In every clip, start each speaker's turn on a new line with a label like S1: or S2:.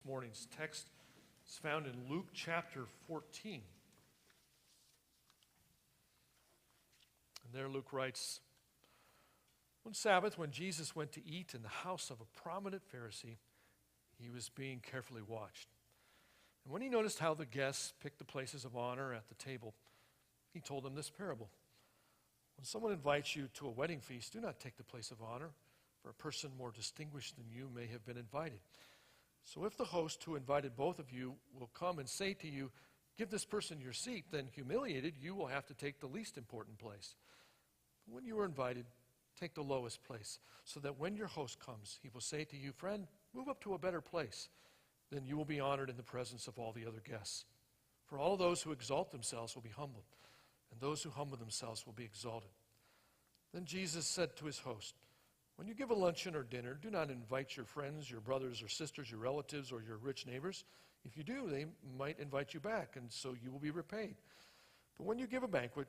S1: Morning's text is found in Luke chapter 14. And there Luke writes, "One Sabbath, when Jesus went to eat in the house of a prominent Pharisee, he was being carefully watched. And when he noticed how the guests picked the places of honor at the table, he told them this parable. When someone invites you to a wedding feast, do not take the place of honor, for a person more distinguished than you may have been invited. So if the host who invited both of you will come and say to you, 'Give this person your seat,' then humiliated, you will have to take the least important place. But when you are invited, take the lowest place, so that when your host comes, he will say to you, 'Friend, move up to a better place.' Then you will be honored in the presence of all the other guests. For all those who exalt themselves will be humbled, and those who humble themselves will be exalted." Then Jesus said to his host, "When you give a luncheon or dinner, do not invite your friends, your brothers or sisters, your relatives, or your rich neighbors. If you do, they might invite you back, and so you will be repaid. But when you give a banquet,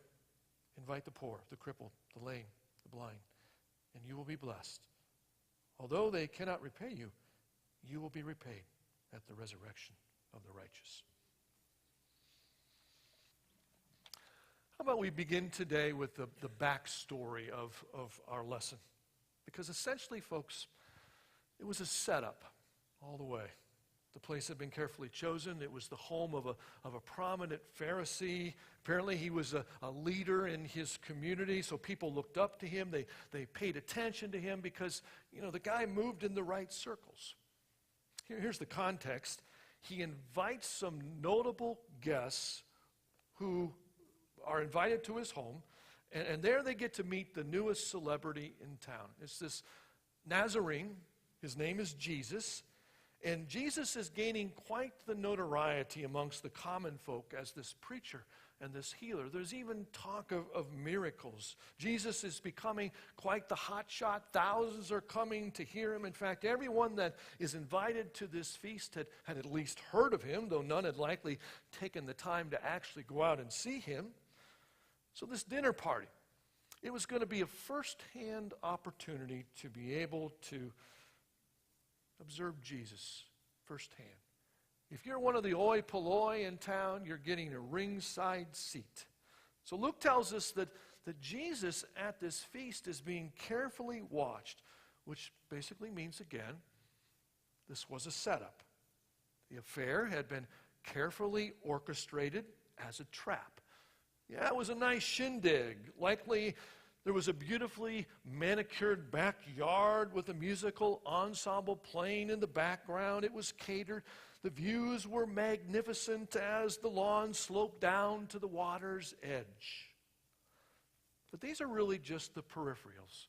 S1: invite the poor, the crippled, the lame, the blind, and you will be blessed. Although they cannot repay you, you will be repaid at the resurrection of the righteous." How about we begin today with the backstory of our lesson? Because essentially, folks, it was a setup all the way. The place had been carefully chosen. It was the home of a prominent Pharisee. Apparently, he was a leader in his community, so people looked up to him. They paid attention to him because, the guy moved in the right circles. Here's the context. He invites some notable guests who are invited to his home, and there they get to meet the newest celebrity in town. It's this Nazarene. His name is Jesus. And Jesus is gaining quite the notoriety amongst the common folk as this preacher and this healer. There's even talk of miracles. Jesus is becoming quite the hot shot. Thousands are coming to hear him. In fact, everyone that is invited to this feast had at least heard of him, though none had likely taken the time to actually go out and see him. So this dinner party, it was going to be a first-hand opportunity to be able to observe Jesus firsthand. If you're one of the oi polloi in town, you're getting a ringside seat. So Luke tells us that Jesus at this feast is being carefully watched, which basically means, again, this was a setup. The affair had been carefully orchestrated as a trap. Yeah, it was a nice shindig. Likely there was a beautifully manicured backyard with a musical ensemble playing in the background. It was catered. The views were magnificent as the lawn sloped down to the water's edge. But these are really just the peripherals.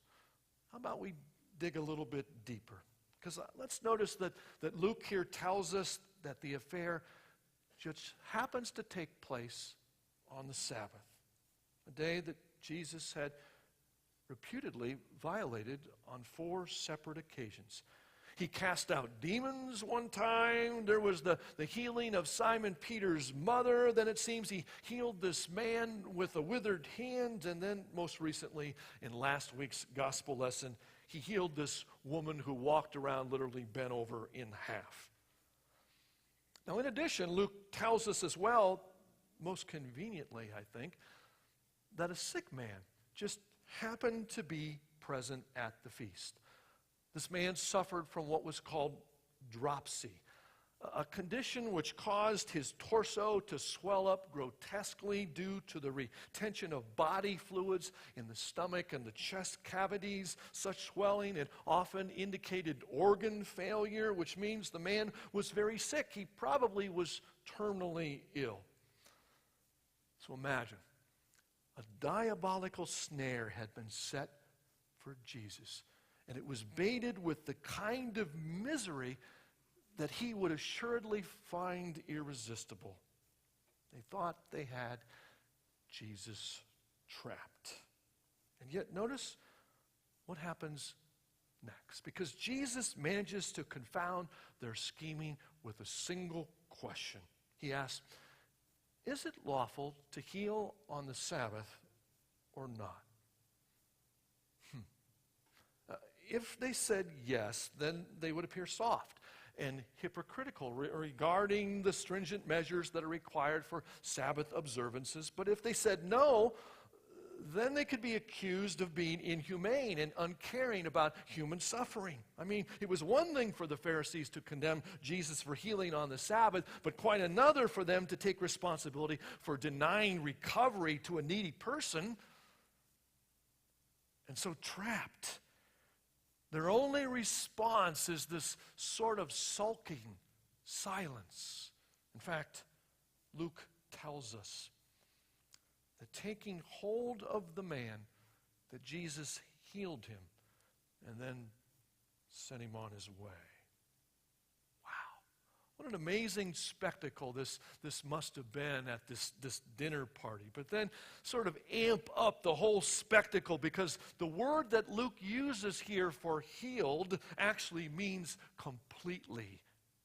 S1: How about we dig a little bit deeper? Because let's notice that Luke here tells us that the affair just happens to take place on the Sabbath, a day that Jesus had reputedly violated on 4 separate occasions. He cast out demons one time. There was the healing of Simon Peter's mother. Then it seems he healed this man with a withered hand. And then most recently, in last week's gospel lesson, he healed this woman who walked around literally bent over in half. Now, in addition, Luke tells us as well, most conveniently, I think, that a sick man just happened to be present at the feast. This man suffered from what was called dropsy, a condition which caused his torso to swell up grotesquely due to the retention of body fluids in the stomach and the chest cavities. Such swelling, it often indicated organ failure, which means the man was very sick. He probably was terminally ill. So imagine, a diabolical snare had been set for Jesus, and it was baited with the kind of misery that he would assuredly find irresistible. They thought they had Jesus trapped. And yet notice what happens next, because Jesus manages to confound their scheming with a single question. He asks, "Is it lawful to heal on the Sabbath or not?" If they said yes, then they would appear soft. and hypocritical regarding the stringent measures that are required for Sabbath observances. But if they said no, then they could be accused of being inhumane and uncaring about human suffering. I mean, it was one thing for the Pharisees to condemn Jesus for healing on the Sabbath, but quite another for them to take responsibility for denying recovery to a needy person. And so trapped, their only response is this sort of sulking silence. In fact, Luke tells us that taking hold of the man, that Jesus healed him and then sent him on his way. Wow. What an amazing spectacle this must have been at this dinner party. But then sort of amp up the whole spectacle, because the word that Luke uses here for healed actually means completely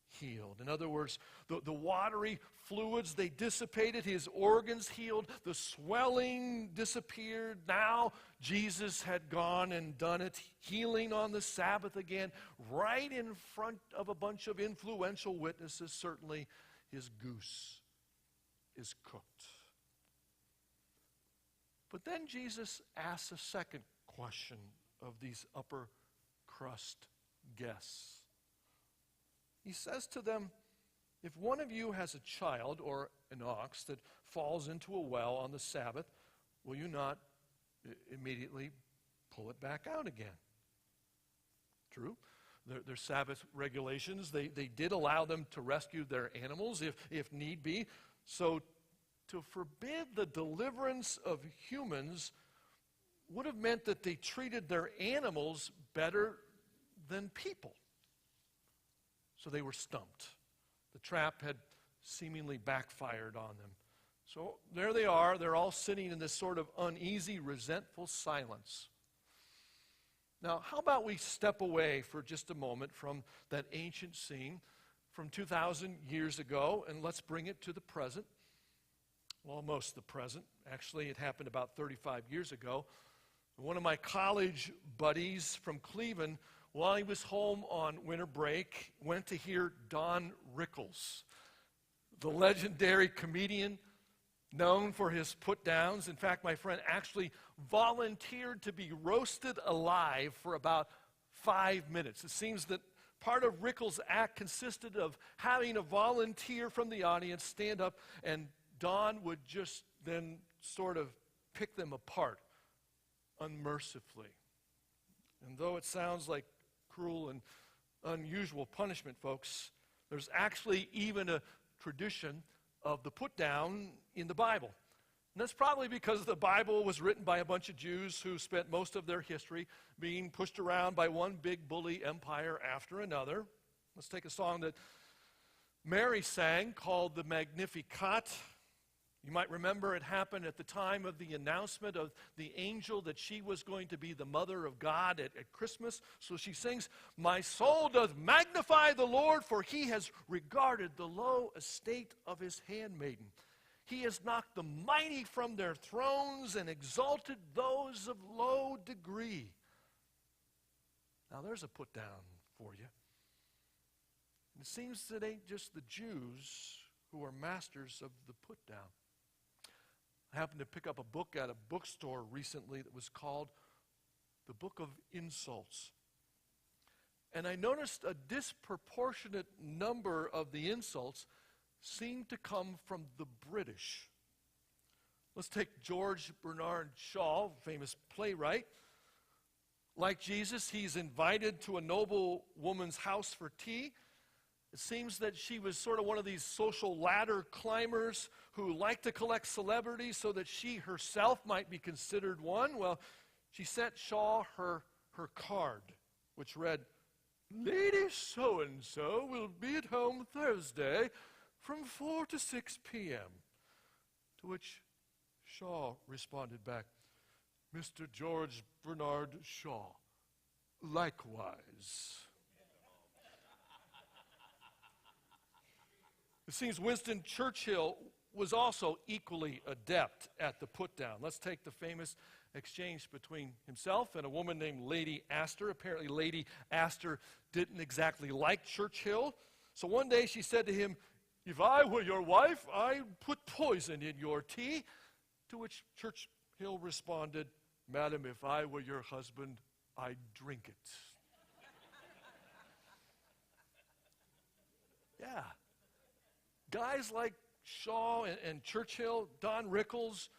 S1: healed. In other words, the watery fluids, they dissipated, his organs healed, the swelling disappeared. Now Jesus had gone and done it, healing on the Sabbath again, right in front of a bunch of influential witnesses. Certainly his goose is cooked. But then Jesus asks a second question of these upper crust guests. He says to them, if one of you has a child or an ox that falls into a well on the Sabbath, will you not immediately pull it back out again? True. Their Sabbath regulations, they did allow them to rescue their animals if need be. So to forbid the deliverance of humans would have meant that they treated their animals better than people. So they were stumped. The trap had seemingly backfired on them. So there they are. They're all sitting in this sort of uneasy, resentful silence. Now, how about we step away for just a moment from that ancient scene from 2,000 years ago, and let's bring it to the present. Well, almost the present. Actually, it happened about 35 years ago. One of my college buddies from Cleveland, while he was home on winter break, went to hear Don Rickles, the legendary comedian known for his put-downs. In fact, my friend actually volunteered to be roasted alive for about 5 minutes. It seems that part of Rickles' act consisted of having a volunteer from the audience stand up, and Don would just then sort of pick them apart unmercifully. And though it sounds like cruel and unusual punishment, folks, there's actually even a tradition of the put-down in the Bible. And that's probably because the Bible was written by a bunch of Jews who spent most of their history being pushed around by one big bully empire after another. Let's take a song that Mary sang called the Magnificat. You might remember it happened at the time of the announcement of the angel that she was going to be the mother of God at Christmas. So she sings, "My soul doth magnify the Lord, for he has regarded the low estate of his handmaiden. He has knocked the mighty from their thrones and exalted those of low degree." Now there's a put down for you. And it seems it ain't just the Jews who are masters of the put down. I happened to pick up a book at a bookstore recently that was called The Book of Insults. And I noticed a disproportionate number of the insults seemed to come from the British. Let's take George Bernard Shaw, famous playwright. Like Jesus, he's invited to a noble woman's house for tea. It seems that she was sort of one of these social ladder climbers who liked to collect celebrities so that she herself might be considered one. Well, she sent Shaw her card, which read, "Lady so-and-so will be at home Thursday from 4 to 6 p.m. To which Shaw responded back, "Mr. George Bernard Shaw, likewise." It seems Winston Churchill was also equally adept at the put-down. Let's take the famous exchange between himself and a woman named Lady Astor. Apparently, Lady Astor didn't exactly like Churchill, So one day she said to him, "If I were your wife, I'd put poison in your tea." To which Churchill responded, "Madam, if I were your husband, I'd drink it." Yeah. Guys like Shaw and Churchill, Don Rickles,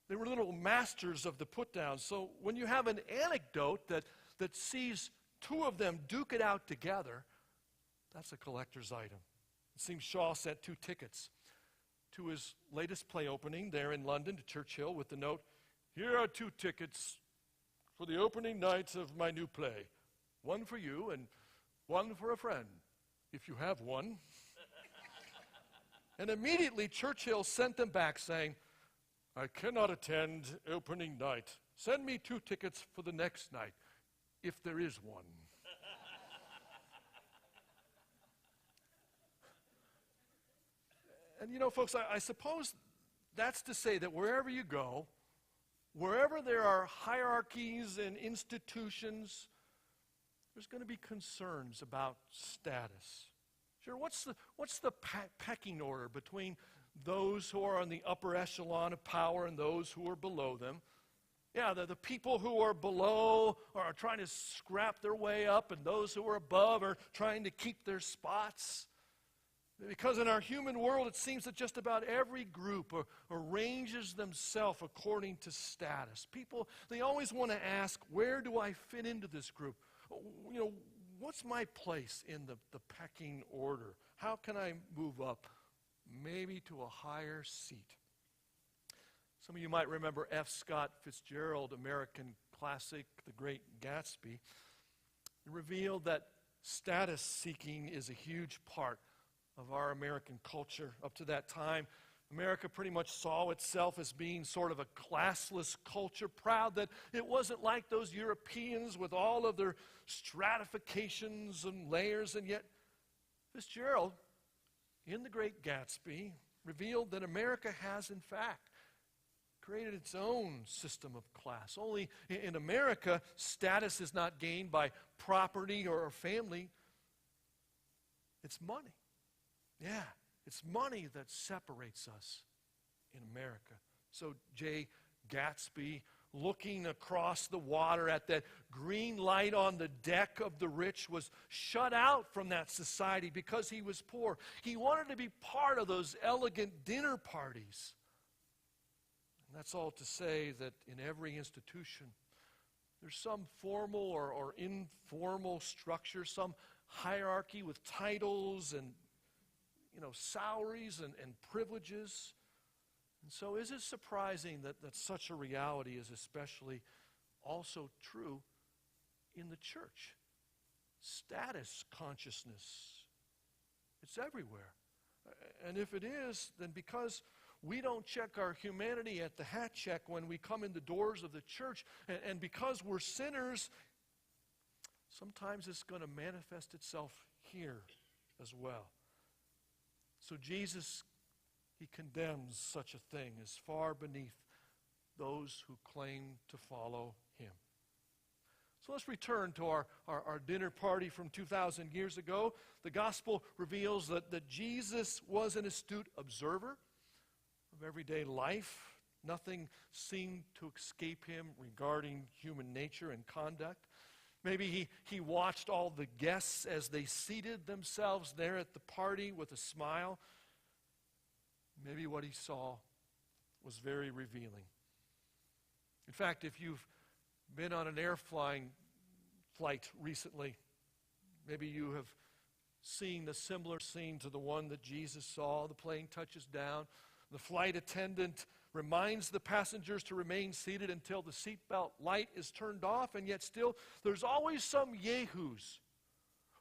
S1: they were little masters of the put-down. So when you have an anecdote that sees two of them duke it out together, that's a collector's item. It seems Shaw sent 2 tickets to his latest play opening there in London to Churchill with the note, "Here are 2 tickets for the opening night of my new play. One for you and one for a friend, if you have one." And immediately Churchill sent them back saying, "I cannot attend opening night. Send me 2 tickets for the next night, if there is one." And you know, folks, I suppose that's to say that wherever you go, wherever there are hierarchies and institutions, there's going to be concerns about status. Sure, what's the pecking order between those who are on the upper echelon of power and those who are below them? Yeah, the people who are below are trying to scrap their way up, and those who are above are trying to keep their spots. Because in our human world, it seems that just about every group arranges themselves according to status. People, they always want to ask, where do I fit into this group? You know, what's my place in the pecking order? How can I move up, maybe to a higher seat? Some of you might remember F. Scott Fitzgerald, American classic, The Great Gatsby. It revealed that status seeking is a huge part of our American culture. Up to that time, America pretty much saw itself as being sort of a classless culture, proud that it wasn't like those Europeans with all of their stratifications and layers. And yet, Fitzgerald, in The Great Gatsby, revealed that America has, in fact, created its own system of class. Only in America, status is not gained by property or family. It's money. Yeah, it's money that separates us in America. So Jay Gatsby, looking across the water at that green light on the deck of the rich, was shut out from that society because he was poor. He wanted to be part of those elegant dinner parties. And that's all to say that in every institution, there's some formal or informal structure, some hierarchy with titles and salaries and privileges. And so is it surprising that such a reality is especially also true in the church? Status consciousness, it's everywhere. And if it is, then because we don't check our humanity at the hat check when we come in the doors of the church, and because we're sinners, sometimes it's going to manifest itself here as well. So Jesus, he condemns such a thing as far beneath those who claim to follow him. So let's return to our dinner party from 2,000 years ago. The gospel reveals that Jesus was an astute observer of everyday life. Nothing seemed to escape him regarding human nature and conduct. Maybe he watched all the guests as they seated themselves there at the party with a smile. Maybe what he saw was very revealing. In fact, if you've been on an flight recently, maybe you have seen a similar scene to the one that Jesus saw. The plane touches down. The flight attendant reminds the passengers to remain seated until the seatbelt light is turned off, and yet still there's always some yahoos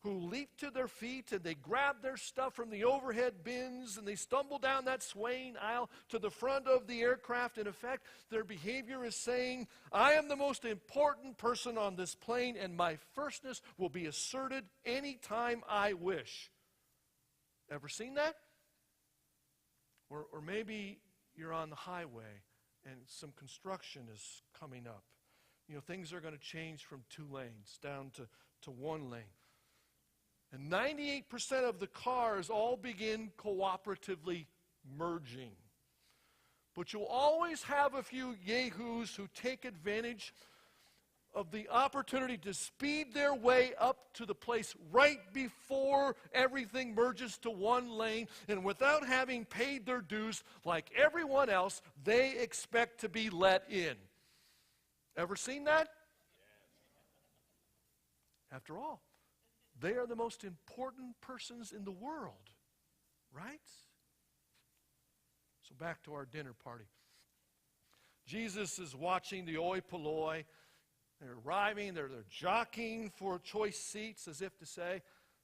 S1: who leap to their feet and they grab their stuff from the overhead bins and they stumble down that swaying aisle to the front of the aircraft. In effect, their behavior is saying, I am the most important person on this plane and my firstness will be asserted anytime I wish. Ever seen that? Or maybe you're on the highway and some construction is coming up. Things are going to change from 2 lanes down to 1 lane. And 98% of the cars all begin cooperatively merging. But you'll always have a few yahoos who take advantage of the opportunity to speed their way up to the place right before everything merges to one lane, and without having paid their dues like everyone else, they expect to be let in. Ever seen that? After all, they are the most important persons in the world, right? So back to our dinner party. Jesus is watching the oi polloi. They're arriving, they're jockeying for choice seats as if to say,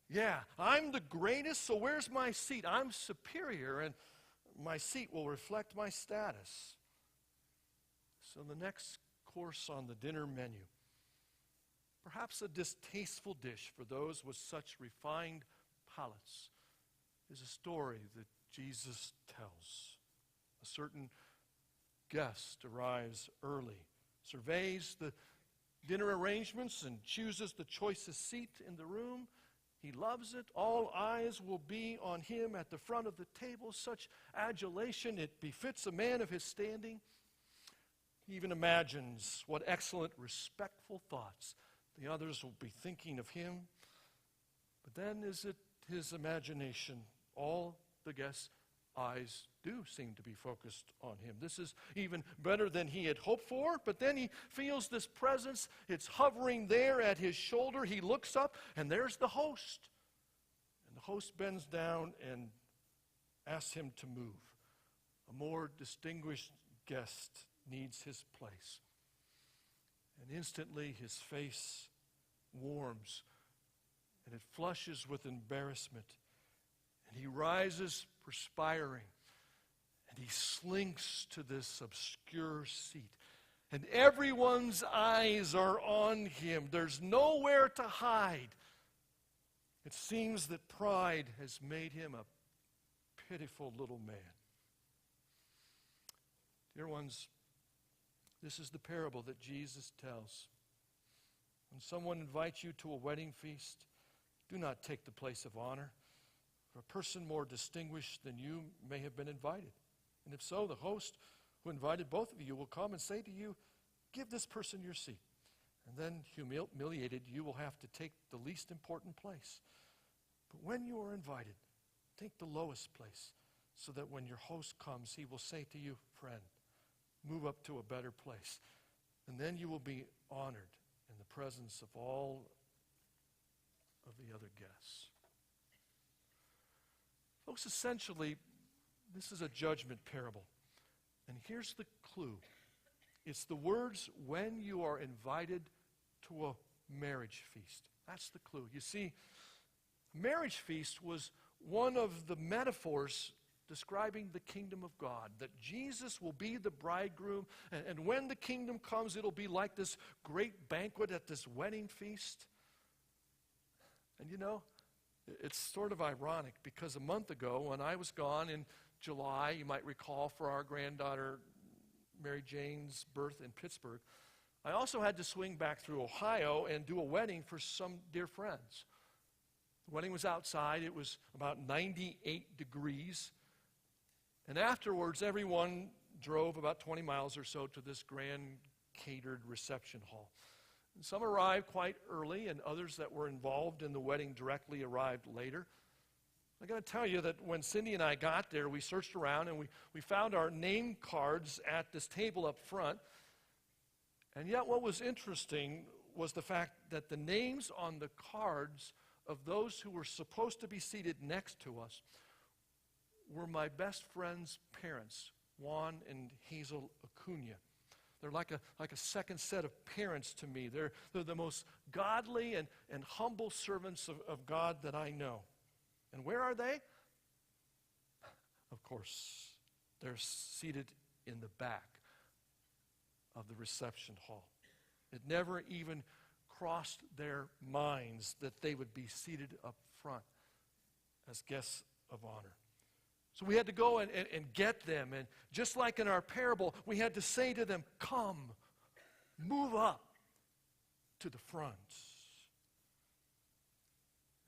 S1: yeah, I'm the greatest, so where's my seat? I'm superior, and my seat will reflect my status. So the next course on the dinner menu, perhaps a distasteful dish for those with such refined palates, is a story that Jesus tells. A certain guest arrives early, surveys the dinner arrangements, and chooses the choicest seat in the room. He loves it. All eyes will be on him at the front of the table. Such adulation, it befits a man of his standing. He even imagines what excellent, respectful thoughts the others will be thinking of him. But then is it his imagination? All the guests' eyes do seem to be focused on him. This is even better than he had hoped for, but then he feels this presence. It's hovering there at his shoulder. He looks up, and there's the host. And the host bends down and asks him to move. A more distinguished guest needs his place. And instantly his face warms, and it flushes with embarrassment. And he rises perspiring, and he slinks to this obscure seat. And everyone's eyes are on him. There's nowhere to hide. It seems that pride has made him a pitiful little man. Dear ones, this is the parable that Jesus tells. When someone invites you to a wedding feast, do not take the place of honor. For a person more distinguished than you may have been invited. And if so, the host who invited both of you will come and say to you, give this person your seat. And then, humiliated, you will have to take the least important place. But when you are invited, take the lowest place, so that when your host comes, he will say to you, friend, move up to a better place. And then you will be honored in the presence of all of the other guests. Folks, essentially, this is a judgment parable. And here's the clue. It's the words, when you are invited to a marriage feast. That's the clue. You see, marriage feast was one of the metaphors describing the kingdom of God, that Jesus will be the bridegroom, and when the kingdom comes, it'll be like this great banquet at this wedding feast. And you know, it's sort of ironic, because a month ago, when I was gone in July, you might recall, for our granddaughter Mary Jane's birth in Pittsburgh, I also had to swing back through Ohio and do a wedding for some dear friends. The wedding was outside. It was about 98 degrees. And afterwards, everyone drove about 20 miles or so to this grand catered reception hall. And some arrived quite early, and others that were involved in the wedding directly arrived later. I got to tell you that when Cindy and I got there, we searched around and we found our name cards at this table up front. And yet what was interesting was the fact that the names on the cards of those who were supposed to be seated next to us were my best friend's parents, Juan and Hazel Acuna. They're like a second set of parents to me. They're the most godly and humble servants of God that I know. And where are they? Of course, they're seated in the back of the reception hall. It never even crossed their minds that they would be seated up front as guests of honor. So we had to go and get them. And just like in our parable, we had to say to them, come, move up to the front.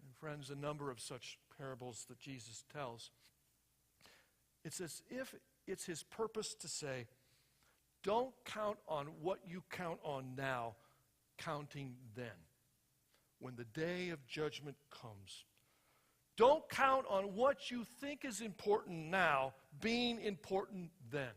S1: And friends, a number of such parables that Jesus tells. It's as if it's his purpose to say, don't count on what you count on now, counting then, when the day of judgment comes. Don't count on what you think is important now being important then.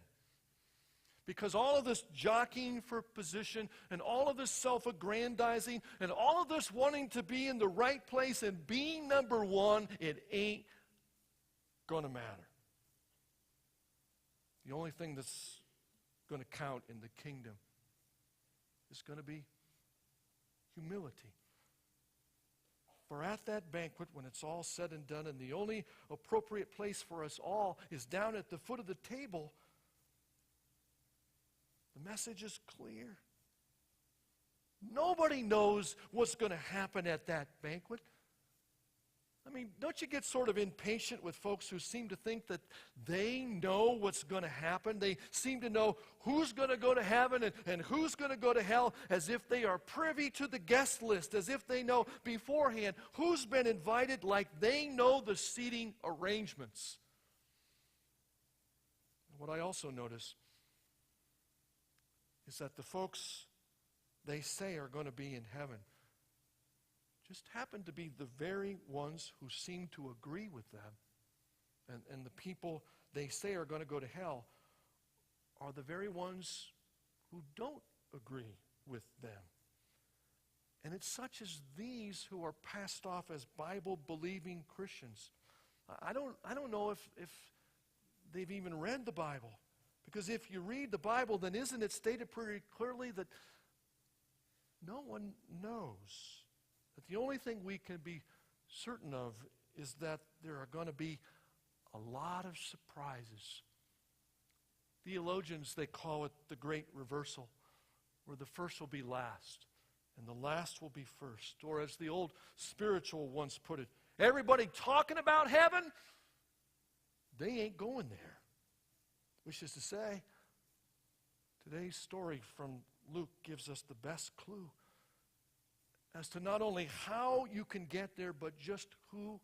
S1: Because all of this jockeying for position and all of this self-aggrandizing and all of this wanting to be in the right place and being number one, it ain't going to matter. The only thing that's going to count in the kingdom is going to be humility. For at that banquet, when it's all said and done, and the only appropriate place for us all is down at the foot of the table, the message is clear. Nobody knows what's going to happen at that banquet. I mean, don't you get sort of impatient with folks who seem to think that they know what's going to happen? They seem to know who's going to go to heaven and who's going to go to hell, as if they are privy to the guest list, as if they know beforehand who's been invited, like they know the seating arrangements. What I also notice is that the folks they say are going to be in heaven just happen to be the very ones who seem to agree with them. And the people they say are going to go to hell are the very ones who don't agree with them. And it's such as these who are passed off as Bible-believing Christians. I don't know if they've even read the Bible. Because if you read the Bible, then isn't it stated pretty clearly that no one knows? That the only thing we can be certain of is that there are going to be a lot of surprises. Theologians, they call it the great reversal, where the first will be last and the last will be first. Or as the old spiritual once put it, everybody talking about heaven, they ain't going there. Which is to say, today's story from Luke gives us the best clue as to not only how you can get there, but just who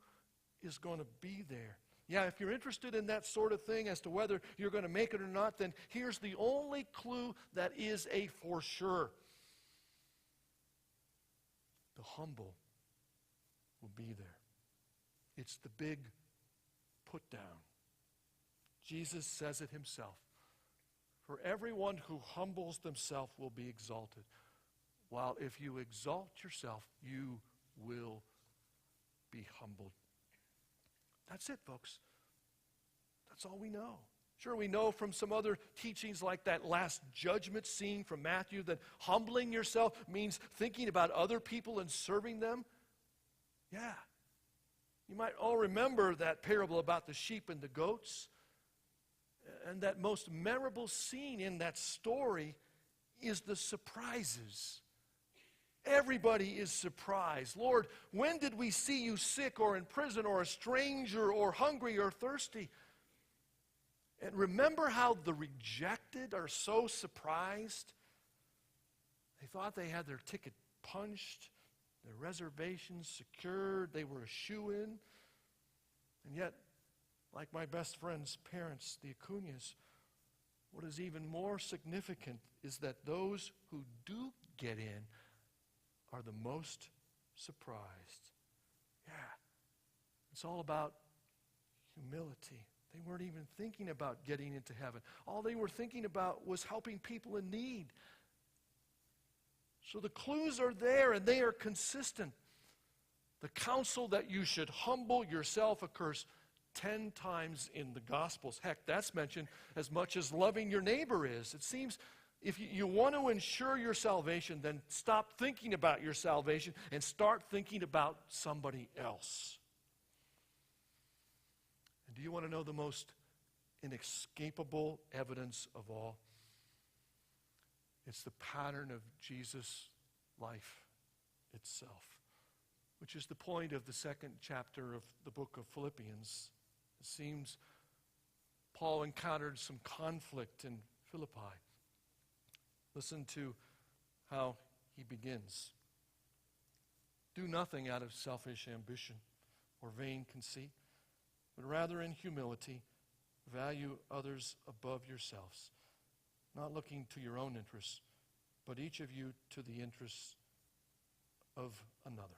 S1: is going to be there. Yeah, if you're interested in that sort of thing as to whether you're going to make it or not, then here's the only clue that is a for sure. The humble will be there. It's the big put down. Jesus says it himself. For everyone who humbles themselves will be exalted. While if you exalt yourself, you will be humbled. That's it, folks. That's all we know. Sure, we know from some other teachings like that last judgment scene from Matthew that humbling yourself means thinking about other people and serving them. Yeah. You might all remember that parable about the sheep and the goats. And that most memorable scene in that story is the surprises. Everybody is surprised. Lord, when did we see you sick or in prison or a stranger or hungry or thirsty? And remember how the rejected are so surprised? They thought they had their ticket punched, their reservations secured, they were a shoo-in. And yet, like my best friend's parents, the Acuñas, what is even more significant is that those who do get in are the most surprised. Yeah, it's all about humility. They weren't even thinking about getting into heaven. All they were thinking about was helping people in need. So the clues are there and they are consistent. The counsel that you should humble yourself occurs 10 times in the Gospels. Heck, that's mentioned as much as loving your neighbor is. It seems if you want to ensure your salvation, then stop thinking about your salvation and start thinking about somebody else. And do you want to know the most inescapable evidence of all? It's the pattern of Jesus' life itself, which is the point of the second chapter of the book of Philippians. It seems Paul encountered some conflict in Philippi. Listen to how he begins. Do nothing out of selfish ambition or vain conceit, but rather in humility value others above yourselves, not looking to your own interests, but each of you to the interests of another.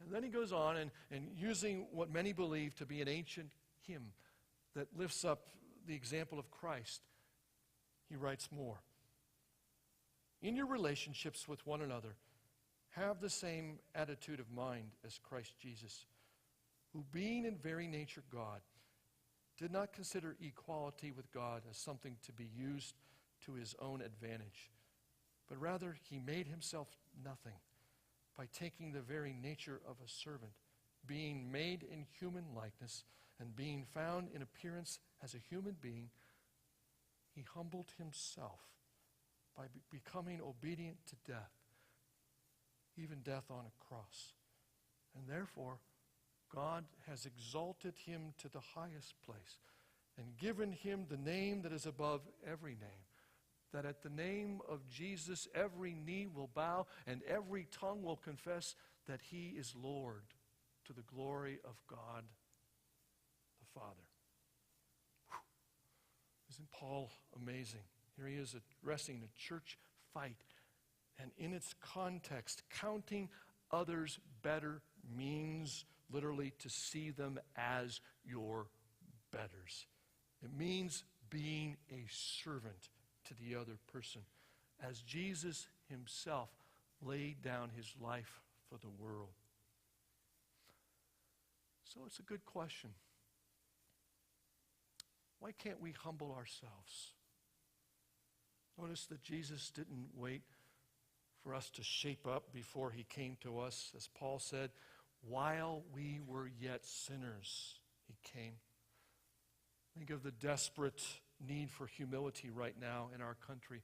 S1: And then he goes on and using what many believe to be an ancient hymn that lifts up the example of Christ, he writes more. In your relationships with one another, have the same attitude of mind as Christ Jesus, who being in very nature God, did not consider equality with God as something to be used to his own advantage, but rather he made himself nothing by taking the very nature of a servant, being made in human likeness, and being found in appearance as a human being, he humbled himself by becoming obedient to death, even death on a cross. And therefore, God has exalted him to the highest place and given him the name that is above every name, that at the name of Jesus every knee will bow and every tongue will confess that he is Lord, to the glory of God the Father. Whew. Isn't Paul amazing? Here he is addressing a church fight, and in its context, counting others better means literally to see them as your betters. It means being a servant to the other person, as Jesus himself laid down his life for the world. So it's a good question. Why can't we humble ourselves? Notice that Jesus didn't wait for us to shape up before he came to us. As Paul said, while we were yet sinners, he came. Think of the desperate need for humility right now in our country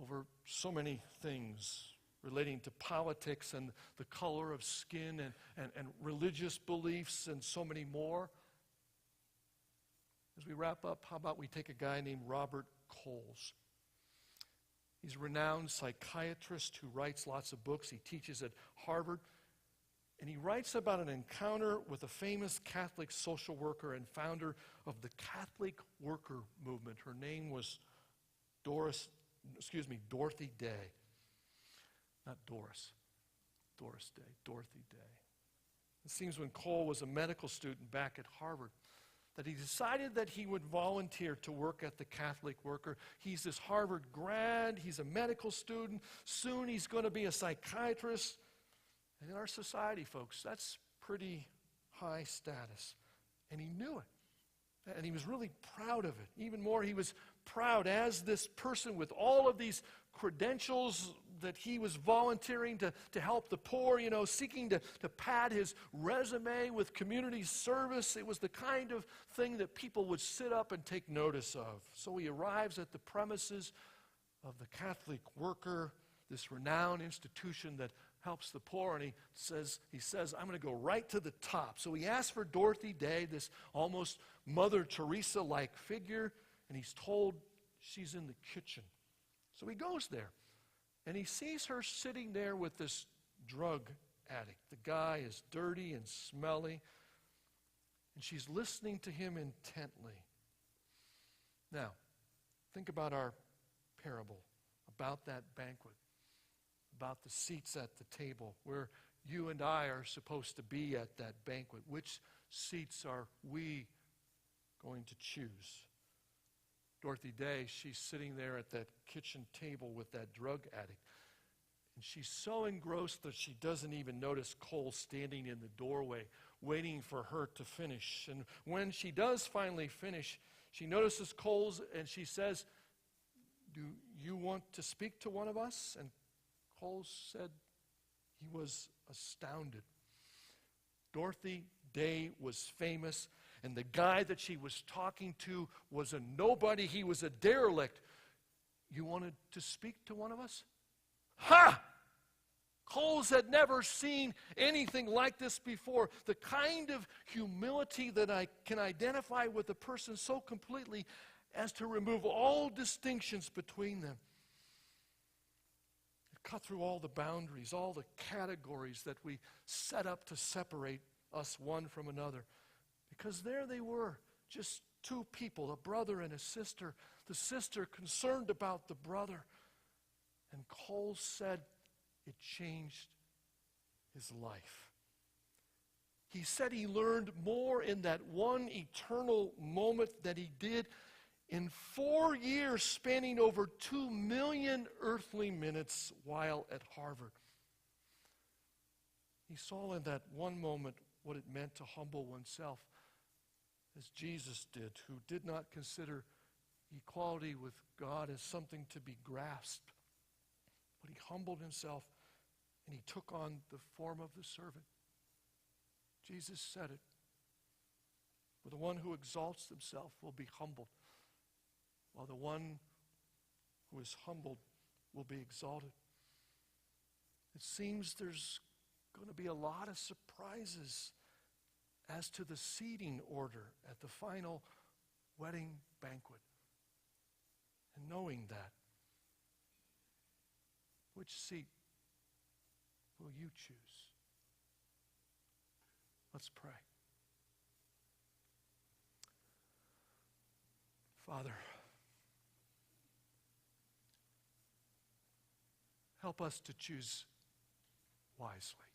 S1: over so many things relating to politics and the color of skin and religious beliefs and so many more. As we wrap up, how about we take a guy named Robert Coles? He's a renowned psychiatrist who writes lots of books. He teaches at Harvard. And he writes about an encounter with a famous Catholic social worker and founder of the Catholic Worker Movement. Her name was Dorothy Day. Not Doris. Doris Day. Dorothy Day. It seems when Cole was a medical student back at Harvard that he decided that he would volunteer to work at the Catholic Worker. He's this Harvard grad. He's a medical student. Soon he's going to be a psychiatrist. And in our society, folks, that's pretty high status. And he knew it. And he was really proud of it. Even more, he was proud as this person with all of these credentials that he was volunteering to help the poor, seeking to pad his resume with community service. It was the kind of thing that people would sit up and take notice of. So he arrives at the premises of the Catholic Worker, this renowned institution that helps the poor, and he says, I'm going to go right to the top. So he asks for Dorothy Day, this almost Mother Teresa-like figure, and he's told she's in the kitchen. So he goes there, and he sees her sitting there with this drug addict. The guy is dirty and smelly, and she's listening to him intently. Now, think about our parable, about that banquet, about the seats at the table where you and I are supposed to be at that banquet. Which seats are we going to choose? Dorothy Day, she's sitting there at that kitchen table with that drug addict. And she's so engrossed that she doesn't even notice Cole standing in the doorway waiting for her to finish. And when she does finally finish, she notices Cole's and she says, "Do you want to speak to one of us?" And Cole said he was astounded. Dorothy Day was famous, and the guy that she was talking to was a nobody. He was a derelict. You wanted to speak to one of us? Ha! Coles had never seen anything like this before. The kind of humility that I can identify with a person so completely as to remove all distinctions between them. cut through all the boundaries, all the categories that we set up to separate us one from another. Because there they were, just two people, a brother and a sister. The sister concerned about the brother. And Cole said it changed his life. He said he learned more in that one eternal moment than he did in 4 years spanning over 2 million earthly minutes while at Harvard. He saw in that one moment what it meant to humble oneself, as Jesus did, who did not consider equality with God as something to be grasped, but he humbled himself and he took on the form of the servant. Jesus said it. For the one who exalts himself will be humbled, while the one who is humbled will be exalted. It seems there's going to be a lot of surprises as to the seating order at the final wedding banquet. And knowing that, which seat will you choose? Let's pray. Father, help us to choose wisely.